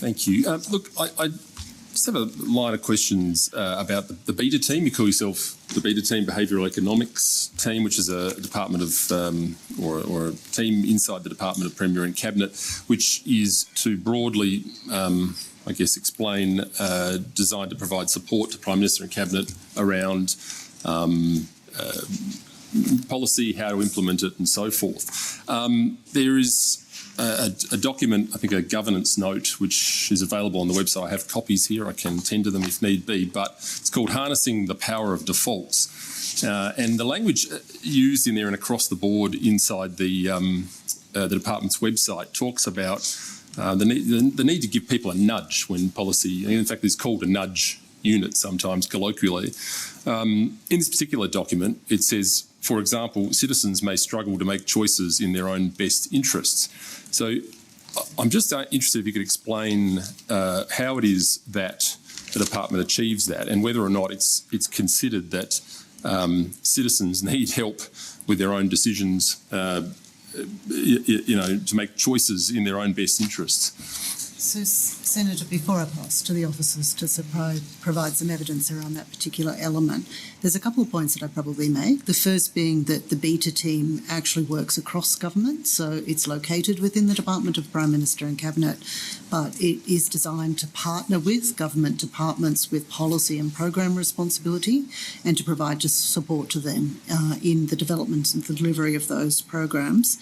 Thank you. Look, I just have a line of questions about the Beta team. You call yourself the Beta team, Behavioural Economics team, which is a department of, or a team inside the Department of Premier and Cabinet, which is to broadly, I guess, explain, designed to provide support to Prime Minister and Cabinet around policy, how to implement it and so forth. There is a document, I think a governance note, which is available on the website. I have copies here. I can tender them if need be, but it's called Harnessing the Power of Defaults. And the language used in there and across the board inside the department's website talks about the need to give people a nudge when policy, in fact, it's called a nudge unit sometimes colloquially. In this particular document, it says, for example, citizens may struggle to make choices in their own best interests. So I'm just interested if you could explain how it is that the department achieves that and whether or not it's considered that citizens need help with their own decisions, to make choices in their own best interests. So, Senator, before I pass to the officers to provide some evidence around that particular element, there's a couple of points that I probably make. The first being that the Beta team actually works across government, so it's located within the Department of Prime Minister and Cabinet, but it is designed to partner with government departments with policy and program responsibility and to provide just support to them in the development and the delivery of those programs.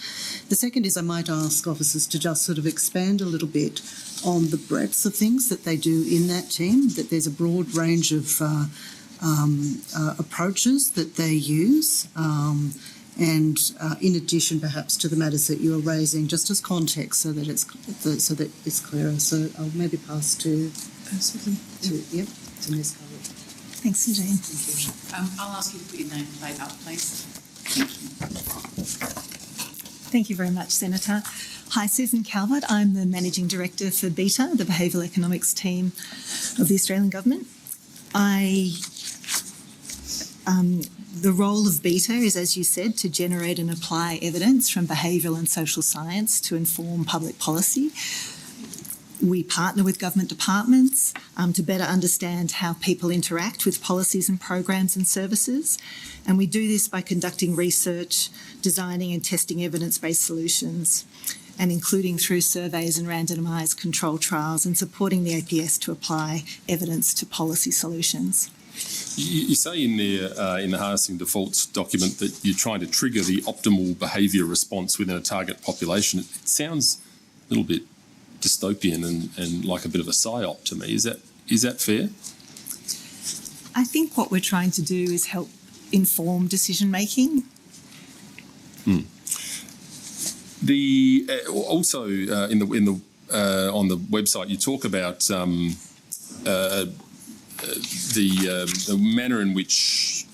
The second is I might ask officers to just sort of expand a little bit on the breadth of things that they do in that team, that there's a broad range of approaches that they use, and in addition perhaps to the matters that you are raising, just as context so that it's clearer. So I'll maybe pass to Ms. Cowley. Thanks, Eugene. Thank you. I'll ask you to put your name and plate up, please. Thank you very much, Senator. Hi, Susan Calvert. I'm the Managing Director for Beta, the Behavioural Economics team of the Australian Government. The role of Beta is, as you said, to generate and apply evidence from behavioural and social science to inform public policy. We partner with government departments to better understand how people interact with policies and programs and services. And we do this by conducting research, designing and testing evidence-based solutions, and including through surveys and randomised control trials and supporting the APS to apply evidence to policy solutions. You say in there, in the Harnessing Defaults document, that you're trying to trigger the optimal behaviour response within a target population. It sounds a little bit dystopian and like a bit of a psyop to me. Is that fair? I think what we're trying to do is help inform decision making. Also on the website you talk about the manner in which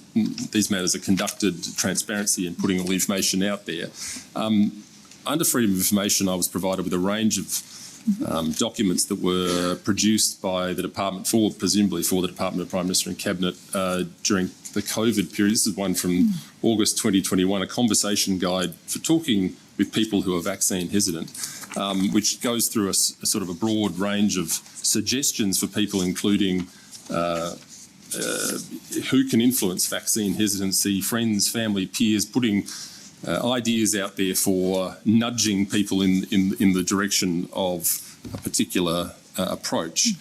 these matters are conducted, transparency and putting all the information out there. Under freedom of information, I was provided with a range of documents that were produced by the department presumably for the Department of Prime Minister and Cabinet during the COVID period. This is one from August 2021, a conversation guide for talking with people who are vaccine hesitant, which goes through a sort of a broad range of suggestions for people, including who can influence vaccine hesitancy, friends, family, peers, putting ideas out there for nudging people in the direction of a particular approach.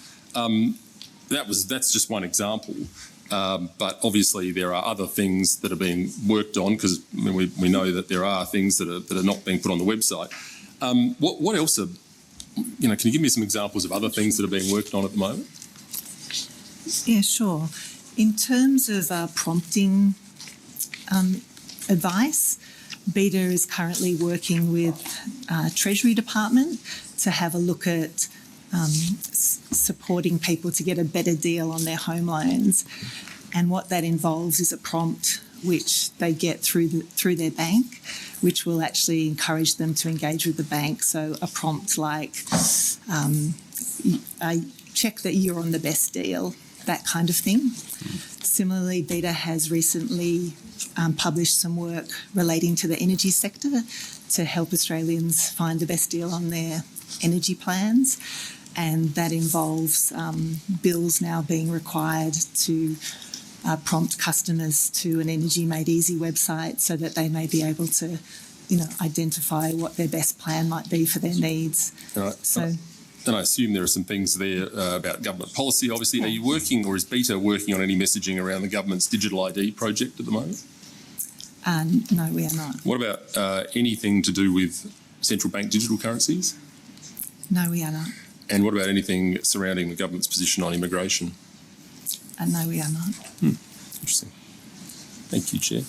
That's just one example. But obviously there are other things that are being worked on, because we know that there are things that are not being put on the website. What else are, can you give me some examples of other things that are being worked on at the moment? Yeah, sure. In terms of prompting advice, Beta is currently working with Treasury Department to have a look at supporting people to get a better deal on their home loans. And what that involves is a prompt which they get through their bank, which will actually encourage them to engage with the bank. So a prompt like, I check that you're on the best deal, that kind of thing. Similarly, Beta has recently published some work relating to the energy sector to help Australians find the best deal on their energy plans. and that involves bills now being required to prompt customers to an Energy Made Easy website so that they may be able to, identify what their best plan might be for their needs. And I assume there are some things there about government policy. Obviously, are you working, or is Beta working on any messaging around the government's digital ID project at the moment? No, we are not. What about anything to do with central bank digital currencies? No, we are not. And what about anything surrounding the government's position on immigration? No, we are not. Interesting. Thank you, Chair.